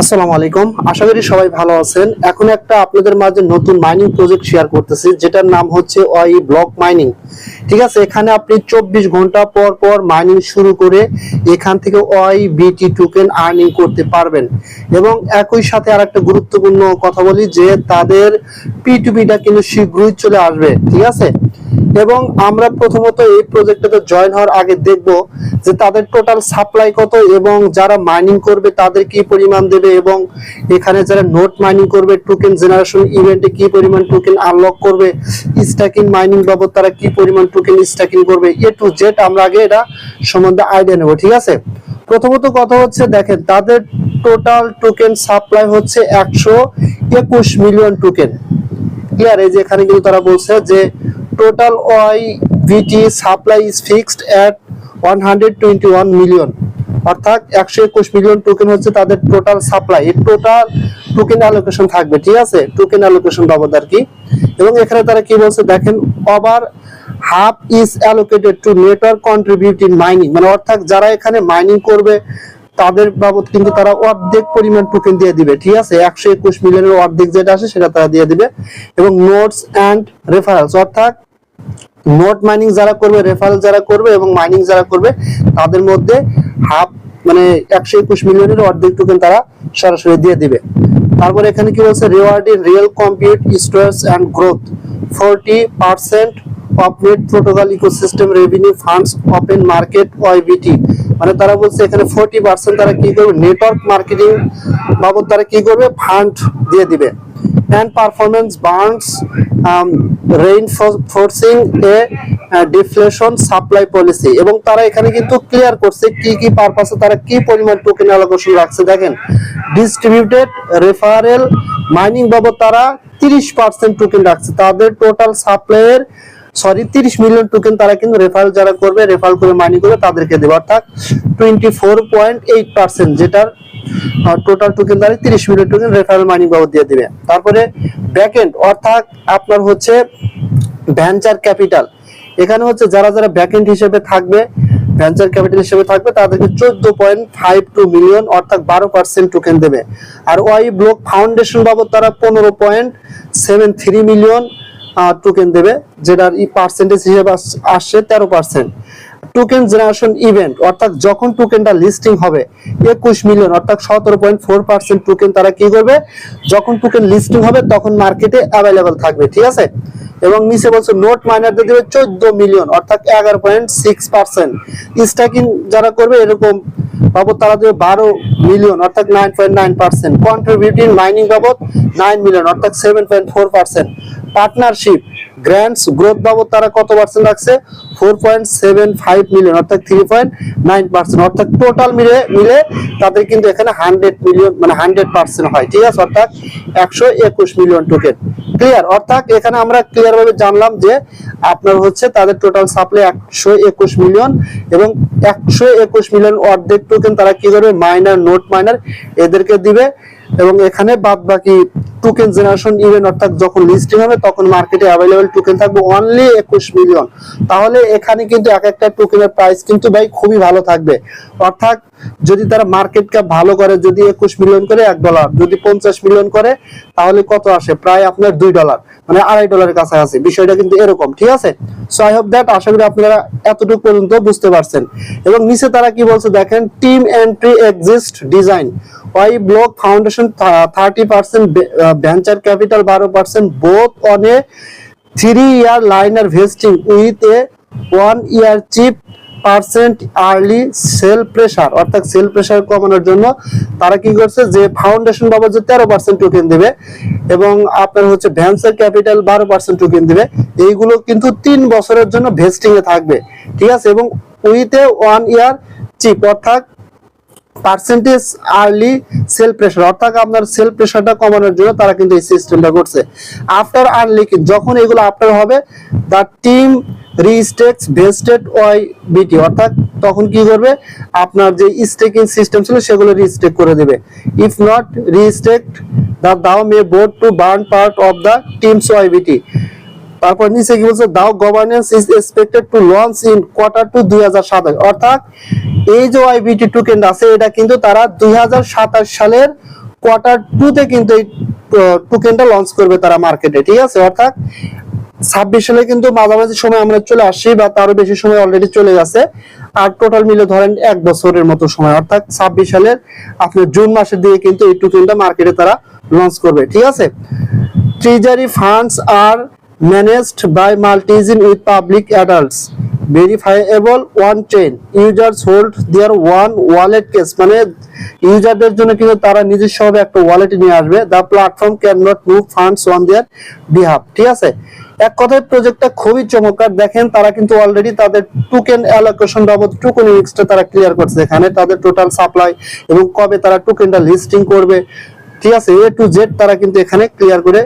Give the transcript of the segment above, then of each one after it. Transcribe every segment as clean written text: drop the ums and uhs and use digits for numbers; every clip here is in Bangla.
আসসালামু আলাইকুম, আশা করি সবাই ভালো আছেন। এখন একটা আপনাদের মাঝে নতুন মাইনিং প্রজেক্ট শেয়ার করতেছি, যেটার নাম হচ্ছে ওয়াই ব্লক মাইনিং। ঠিক আছে, এখানে আপনি 24 ঘন্টা পর পর মাইনিং শুরু করে এখান থেকে ওয়াই বিটি টোকেন আর্নিং করতে পারবেন। এবং একই সাথে আর একটা গুরুত্বপূর্ণ কথা বলি যে তাদের P2P-টা কিন্তু শীঘ্রই চলে আসবে। ঠিক আছে, এবং আমরা প্রথমত এই প্রজেক্টটাতে জয়েন হওয়ার আগে দেখব যে তাদের টোটাল সাপ্লাই কত এবং যারা মাইনিং করবে তাদের কি পরিমাণ দেবে, এবং এখানে যারা নোট মাইনিং করবে টোকেন জেনারেশন ইভেন্টে কি পরিমাণ টোকেন আনলক করবে, স্ট্যাকিং মাইনিং বাবদ তারা কি পরিমাণ টোকেন স্ট্যাকিং করবে, এ টু জেড আমরা আগে এটা সম্বন্ধে আইডিয়া নেব। ঠিক আছে, প্রথমত কথা হচ্ছে দেখেন তাদের টোটাল টোকেন সাপ্লাই হচ্ছে 121 মিলিয়ন টোকেন। ক্লিয়ার? এই যে এখানে কিন্তু তারা বলছে যে total OIVT supply is fixed at 121 million, অর্থাৎ 121 মিলিয়ন টোকেন হচ্ছে তাদের টোটাল সাপ্লাই। এই টোটাল টোকেন অ্যালোকেশন থাকবে। ঠিক আছে, টোকেন অ্যালোকেশন বাবদ আর কি। এবং এখানে তারা কি বলছে দেখেন, over half is allocated two network contributing mining, মানে অর্থাৎ যারা এখানে মাইনিং করবে তাদের বাবদ কিন্তু তারা অর্ধেক পরিমাণ টোকেন দিয়ে দিবে। ঠিক আছে, 121 মিলিয়নের অর্ধেক যেটা আসে সেটা তারা দিয়ে দিবে। এবং নোটস অ্যান্ড রেফারেলস, অর্থাৎ নোট মাইনিং যারা করবে, রেফারেল যারা করবে এবং মাইনিং যারা করবে তাদের মধ্যে হাফ মানে 121 মিলিয়নের অর্ধেক টোকেন তারা সরাসরি দিয়ে দিবে। তারপরে এখানে কি বলছে, rewarding real compute storage and growth 40% of net protocol ecosystem revenue funds open market YBT, মানে তারা বলছে এখানে 40% তারা কি করবে, নেটওয়ার্ক মার্কেটিং বাবদ তারা কি করবে, ফান্ড দিয়ে দিবে। and performance bonds reinforcing a deflation supply policy, এবং তারা এখানে কিন্তু ক্লিয়ার করছে কি কি পারপাসে তারা কি পরিমাণ টোকেন অ্যালোকেশন রাখছে। দেখেন, ডিস্ট্রিবিউটেড রেফারেল মাইনিং বাবদ তারা 30% টোকেন রাখছে। তাদের টোটাল সাপ্লাইয়ের 30 মিলিয়ন টোকেন তারা কিন্তু রেফারেল যারা করবে, রেফারেল করে মাইনিং করবে তাদেরকে দেবে, অর্থাৎ 24.8%, যেটার টোটাল টোকেন দ্বারা 30 মিলিয়ন টোকেন রেফারেল মাইনিং বাবদ দিয়ে দিবে। তারপরে ব্যাকএন্ড, অর্থাৎ আপনার হচ্ছে ভেঞ্চার ক্যাপিটাল, এখানে হচ্ছে যারা যারা ব্যাকএন্ড হিসেবে থাকবে, ভেঞ্চার ক্যাপিটাল হিসেবে থাকবে তাদেরকে 14.52 মিলিয়ন অর্থাৎ 12% টোকেন দেবে। আর ওয়াই ব্লক ফাউন্ডেশন বাবদ তারা 15.73 মিলিয়ন টোকেন দেবে, যেটার পার্সেন্টেজ হিসেবে আসছে 13%। টোকেন জেনারেশন ইভেন্ট, অর্থাৎ যখন টোকেনটা লিস্টিং হবে 21 মিলিয়ন অর্থাৎ 17.4% টোকেন তারা কি করবে, যখন টোকেন লিস্টিং হবে তখন মার্কেটে অ্যাভেলেবল থাকবে। ঠিক আছে, এবং নিচে বলছে নোট মাইনারদের দেবে 14 মিলিয়ন অর্থাৎ 11.6%। স্ট্যাকিং যারা করবে এরকম বাবদ তারা দেবে 12 মিলিয়ন অর্থাৎ 9.9%। কন্ট্রিবিউটিং মাইনিং বাবদ 9 মিলিয়ন অর্থাৎ 7.4%। পার্টনারশিপ গ্র্যান্টস গ্রোথ বাবদ তারা কত পার্সেন্ট রাখছে, 4.75 মিলিয়ন অর্থাৎ 3.9%, অর্থাৎ টোটাল মিলে তাদের কিন্তু এখানে 100 মিলিয়ন মানে 100% হয়। ঠিক আছে, অর্থাৎ 121 মিলিয়ন টোকেন। ক্লিয়ার? অর্থাৎ এখানে আমরা ক্লিয়ার ভাবে জানলাম যে আপনার হচ্ছে তাদের টোটাল সাপ্লাই 121 মিলিয়ন, এবং 121 মিলিয়ন অর্ধেক টোকেন তারা কি করবে, মাইনার নোট মাইনার এদেরকে দিবে। এবং এখানে বাদ বাকি টোকেন জেনারেশন ইভেন্ট, অর্থাৎ যখন লিস্টিং হবে তখন মার্কেটে অ্যাভেলেবল টোকেন থাকবে অনলি 21 মিলিয়ন। তাহলে এখানে কিন্তু এক একটা টোকেনের প্রাইস কিন্তু ভাই খুবই ভালো থাকবে। অর্থাৎ যদি তারা মার্কেট ক্যাপ ভালো করে, যদি 21 মিলিয়ন করে $1, যদি 50 মিলিয়ন করে তাহলে কত আসে, প্রায় আপনার $2 মানে $2.5 কাছাকাছি। বিষয়টা কিন্তু এরকম। ঠিক আছে, সো আই হোপ দ্যাট আশা করি আপনারা এতটুকু পর্যন্ত বুঝতে পারছেন। এবং নিচে তারা কি বলছে দেখেন, team entry exist design Y block foundation 30%, venture capital 12%, both on a 3-year linear vesting with a 1-year চিপ পার্সেন্ট আর্লি সেল প্রেসার, অর্থাৎ সেল প্রেসার কমানোর জন্য তারা কি করছে যে ফাউন্ডেশন বাবদ যে 13% টোকেন দেবে এবং আপনার হচ্ছে ভেঞ্চার ক্যাপিটাল 12% টোকেন দিবে। এইগুলো কিন্তু 3 বছরের জন্য ভেস্টিং এ থাকবে। ঠিক আছে, এবং উইথ এ 1-year চিপ অর্থাৎ পার্সেন্টেজ আর্লি সেল প্রেসার, অর্থাৎ আপনার সেল প্রেসারটা কমানোর জন্য তারা কিন্তু এই সিস্টেমটা করছে। আফটার আনলিকিং, যখন এগুলো আফটার হবে, দ্য টিম রিস্টেক্স ভেস্টেড ওয়াইবিটি, অর্থাৎ তখন কি করবে, আপনার যে স্টেকিং সিস্টেম ছিল সেগুলো রিস্টেক করে দেবে। If not restaked the DAO may board to burn part of the teams YBT. তারপর নিচে কি বলছে, DAO governance is expected to launch in Q2 2027, অর্থাৎ এই যে ওয়াইবিটি টোকেন আছে এটা কিন্তু তারা 2027 সালের Q2 কিন্তু এই টোকেনটা লঞ্চ করবে তারা মার্কেটে, ঠিক আছে। অর্থাৎ 26 সালে কিন্তু মাঝামাঝি সময় আমরা চলে আসছি, বা তারও বেশি সময় অলরেডি চলে গেছে। আর টোটাল মিলে ধরেন 1 বছরের মতো সময়, অর্থাৎ 26 সালের আপনার জুন মাসের দিকে কিন্তু এই টোকেনটা মার্কেটে তারা লঞ্চ করবে, ঠিক আছে। Treasury funds are managed by multisig with public adults verifiable on chain users hold their own wallet keys, মানে ইউজারদের জন্য কিন্তু তারা নিজস্বভাবে একটা ওয়ালেট নিয়ে আসবে। The platform can not move funds on their behalf, ঠিক আছে। এক কথায় প্রজেক্টটা খুবই চমৎকার। দেখেন তারা কিন্তু অলরেডি তাদের টোকেন অ্যালোকেশন বাবদ টোকেনিক্সটা তারা ক্লিয়ার করছে, এখানে তাদের টোটাল সাপ্লাই এবং কবে তারা টোকেনটা লিস্টিং করবে, ঠিক আছে, A to Z তারা কিন্তু এখানে ক্লিয়ার করে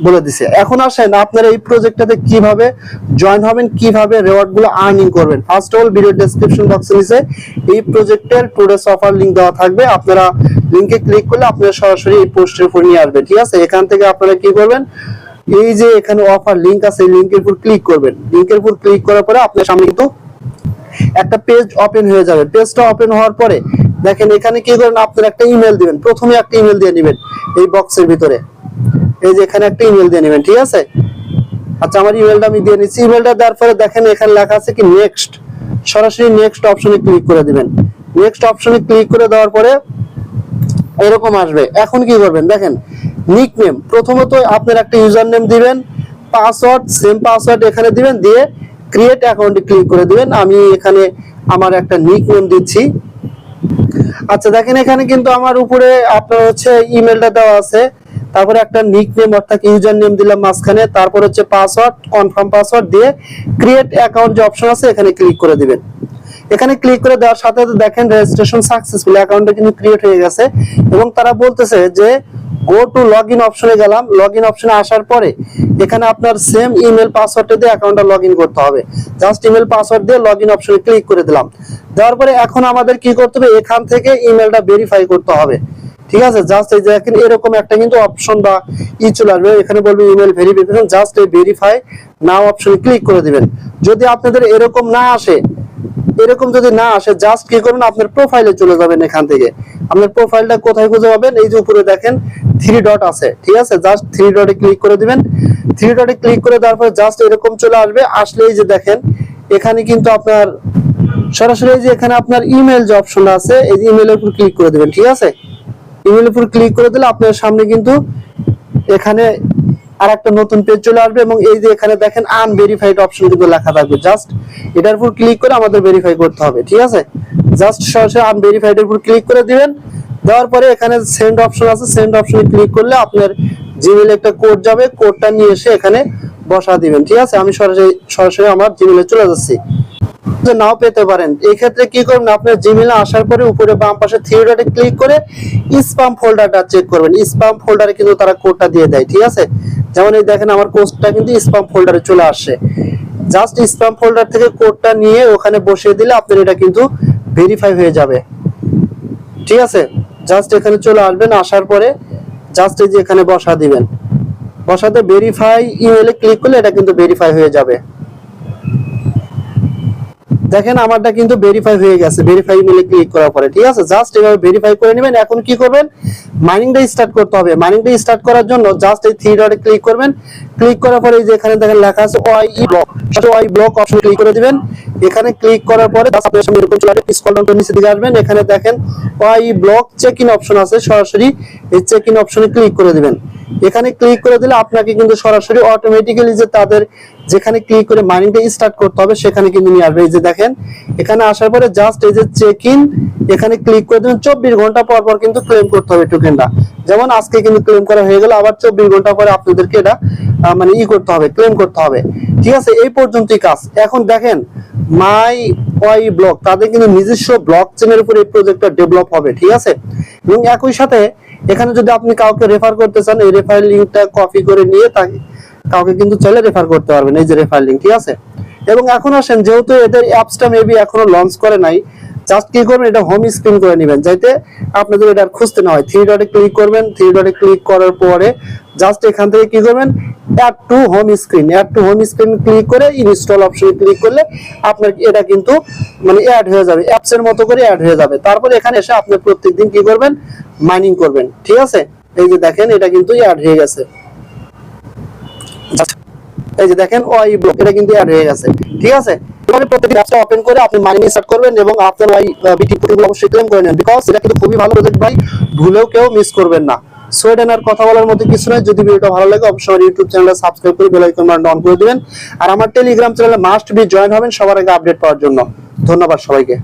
বলে দিছে। এখন আসেন আপনারা এই প্রজেক্টটাতে কিভাবে জয়েন হবেন, কিভাবে রিওয়ার্ড গুলো আর্নিং করবেন। First of all video description বক্সে নিচে এই প্রজেক্টের টুডেস অফার লিংক দেওয়া থাকবে, আপনারা লিংকে ক্লিক করলে আপনারা সরাসরি এই পোস্টের উপর নিয়ে আসবে, ঠিক আছে। এখান থেকে আপনারা কি করবেন, এই যে এখানে অফার লিংক আছে এই লিংকের উপর ক্লিক করবেন। লিংকের উপর ক্লিক করার পরে আপনার সামনে কিন্তু একটা পেজ ওপেন হয়ে যাবে। পেজটা ওপেন হওয়ার পরে দেখেন এখানে কি করবেন, আপনারা একটা ইমেল দিবেন। প্রথমে একটা ইমেল দিয়ে নেবেন এই বক্সের ভিতরে, এই যে এখানে একটা ইমেল দিয়ে নেবেন, ঠিক আছে। আচ্ছা আমার ইমেলটা আমি দিয়ে নিচ্ছি। ইমেলটা দেওয়ার পরে দেখেন এখানে লেখা আছে কি নেক্সট, সরাসরি নেক্সট অপশনে ক্লিক করে দিবেন। নেক্সট অপশনে ক্লিক করে দেওয়ার পরে এরকম আসবে। এখন কি করবেন দেখেন, নিকনেম প্রথমত আপনার একটা ইউজার নেম দিবেন, পাসওয়ার্ড সেম পাসওয়ার্ড এখানে দিবেন, দিয়ে ক্রিয়েট অ্যাকাউন্টে ক্লিক করে দিবেন। আমি এখানে আমার একটা নিকনেম দিচ্ছি। আচ্ছা দেখেন এখানে কিন্তু আমার উপরে আপনার হচ্ছে ইমেলটা দেওয়া আছে, তারপরে একটা নিকনেম অর্থাৎ ইউজার নেম দিলাম মাঝখানে, তারপর হচ্ছে পাসওয়ার্ড, কনফার্ম পাসওয়ার্ড দিয়ে ক্রিয়েট অ্যাকাউন্ট যে অপশন আছে এখানে ক্লিক করে দিবেন। এখানে ক্লিক করে দেওয়ার সাথে সাথে দেখেন রেজিস্ট্রেশন সাকসেসফুল, অ্যাকাউন্টটা কিন্তু ক্রিয়েট হয়ে গেছে। এবং তারা বলতেছে যে গো টু লগইন অপশনে গেলাম। লগইন অপশনে আসার পরে এখানে আপনার সেম ইমেল পাসওয়ার্ডটা দিয়ে অ্যাকাউন্টটা লগইন করতে হবে। জাস্ট ইমেল পাসওয়ার্ড দিয়ে লগইন অপশনে ক্লিক করে দিলাম। দেওয়ার পরে এখন আমাদের কি করতে হবে, এখান থেকে ইমেলটা ভেরিফাই করতে হবে, ঠিক আছে। জাস্ট এই যে দেখেন এরকম একটা কিন্তু অপশন বা চলে আসবে, এখানে বলবে ইমেল ভেরিফিকেশন, জাস্ট এই ভেরিফাই নাও অপশনে ক্লিক করে দিবেন। যদি আপনাদের এরকম না আসে, এরকম যদি না আসে জাস্ট কি করবেন, আপনার প্রোফাইলে চলে যাবেন। এখান থেকে আপনার প্রোফাইলটা কোথায় খুঁজে পাবেন, এই যে উপরে দেখেন 3 ডট আছে, ঠিক আছে। জাস্ট 3 ডটে ক্লিক করে দিবেন। 3 ডটে ক্লিক করে দেওয়ার পরে জাস্ট এরকম চলে আসবে। আসলে এই যে দেখেন এখানে কিন্তু আপনার সরাসরি এই যে এখানে আপনার ইমেল যে অপশন আছে এই ইমেলের উপর ক্লিক করে দিবেন, ঠিক আছে। ইমেলের উপর ক্লিক করে দিলে আপনার সামনে কিন্তু এখানে আরেকটা নতুন পেজ চলে আসবে, এবং এই যে এখানে দেখেন আনভেরিফাইড অপশন কিন্তু লেখা থাকবে। জাস্ট এটার উপর ক্লিক করে আমাদের ভেরিফাই করতে হবে, ঠিক আছে। জাস্ট সরাসরি আনভেরিফাইড এর উপর ক্লিক করে দিবেন। দেওয়ার পরে এখানে সেন্ড অপশন আছে, সেন্ড অপশনে ক্লিক করলে আপনার জিমেইলে একটা কোড যাবে, কোডটা নিয়ে এসে এখানে বসা দিবেন, ঠিক আছে। আমি সরাসরি আমার জিমেইলে চলে যাচ্ছি, নাও পেতে পারেন। এই ক্ষেত্রে কি করবেন, আপনার জিমেইলে আসার পরে উপরে বাম পাশে 3 ডটে ক্লিক করে স্প্যাম ফোল্ডারটা চেক করবেন। স্প্যাম ফোল্ডারে কিন্তু তারা কোডটা দিয়ে দেয়, ঠিক আছে। যেমন এই দেখেন আমার কোডটা কিন্তু স্প্যাম ফোল্ডারে চলে আসছে। জাস্ট স্প্যাম ফোল্ডার থেকে কোডটা নিয়ে ওখানে বসিয়ে দিলে আপনার এটা কিন্তু ভেরিফাই হয়ে যাবে, ঠিক আছে। জাস্ট এখানে চলে আসবেন, আসার পরে জাস্ট এই যে এখানে বসা দিবেন। বসাতে ভেরিফাই ইমেইলে ক্লিক করলে এটা কিন্তু ভেরিফাই হয়ে যাবে। দেখেন আমারটা কিন্তু ভেরিফাই হয়ে গেছে ভেরিফাই ইমেইলে ক্লিক করার পরে, ঠিক আছে। জাস্ট এভাবে ভেরিফাই করে নেবেন। এখন কি করবেন, মাইনিংটা স্টার্ট করতে হবে। মাইনিংটা স্টার্ট করার জন্য জাস্ট এই 3 ডটে ক্লিক করবেন। ক্লিক করার পরে এই যে এখানে দেখেন লেখা আছে ওয়াই ব্লক, সেটা ওয়াই ব্লক অপশনে ক্লিক করে দিবেন। এখানে ক্লিক করার পরে জাস্ট আপনার সামনে এরকম চলে আসবে, স্ক্রল ডাউন করে নিচে দিকে আসবেন। এখানে দেখেন Y block check in option আছে, সরাসরি এই চেক ইন অপশনে ক্লিক করে দিবেন। এখানে ক্লিক করে দিলে আপনাকে কিন্তু সরাসরি অটোমেটিক্যালি যে তাদের যেখানে ক্লিক করে মাইনিংটা স্টার্ট করতে হবে সেখানে কিন্তু নিয়ে আসবে। এই যে দেখেন এখানে আসার পরে জাস্ট এই যে চেক ইন এখানে ক্লিক করে দিবেন। 24 ঘন্টা পর পর কিন্তু ক্লেম করতে হবে টোকেনটা। যেমন আজকে কিন্তু ক্লেম করা হয়ে গেল, আবার 24 ঘন্টা পরে আপনাদেরকে এটা মানে করতে হবে, ক্লেম করতে হবে, ঠিক আছে। এই পর্যন্তই কাজ। এখন দেখেন মাই ওয়াই ব্লক তাদের কিন্তু নিজস্ব ব্লক চেনের উপর এই প্রজেক্টটা ডেভেলপ হবে, ঠিক আছে। এবং একই সাথে এখানে যদি আপনি কাউকে রেফার করতে চান এই রেফার লিংকটা কপি করে নিয়ে তাকে কাউকে কিন্তু চাইলে রেফার করতে পারবেন, এই যে রেফার লিংক, ঠিক আছে। এবং এখন আসেন যেহেতু এদের অ্যাপসটা মেবি এখনো লঞ্চ করে নাই, জাস্ট কি করবেন এটা হোম স্ক্রিন করে নেবেন যাইতে আপনাদের এটা খুঁজতে না হয়। 3 ডটে ক্লিক করবেন। 3 ডটে ক্লিক করার পরে জাস্ট এখান থেকে কি করবেন, add to home screen, add to home screen click করে ইনস্টল অপশনে ক্লিক করলে আপনার এটা কিন্তু মানে অ্যাড হয়ে যাবে, অ্যাপস এর মতো করে অ্যাড হয়ে যাবে। তারপরে এখানে এসে আপনি প্রত্যেকদিন কি করবেন, মাইনিং করবেন। ঠিক আছে, এই যে দেখেন এটা কিন্তু অ্যাড হয়ে গেছে, এই যে দেখেন ওয়াই ব্লক এটা কিন্তু অ্যাড হয়ে গেছে। ঠিক আছে, এবারে প্রত্যেকটি অ্যাপসটা ওপেন করে আপনি মাইনিং স্টার্ট করবেন এবং আপনার ওয়াই বিটি টোকেনগুলো অবশ্যই ক্লেম করে নেন, বিকজ এটা কিন্তু খুবই ভালো প্রজেক্ট ভাই, ভুলেও কেউ মিস করবেন না। সো এটা আর কথা বলার মতো কিছু নয়। যদি ভিডিওটা ভালো লাগে অবশ্যই আমার ইউটিউব চ্যানেলটা সাবস্ক্রাইব করে বেল আইকন বাটন অন করে দিবেন, আর আমার টেলিগ্রাম চ্যানেলে মাস্ট বি জয়েন হবেন সবার আগে আপডেট পাওয়ার জন্য। ধন্যবাদ সবাইকে।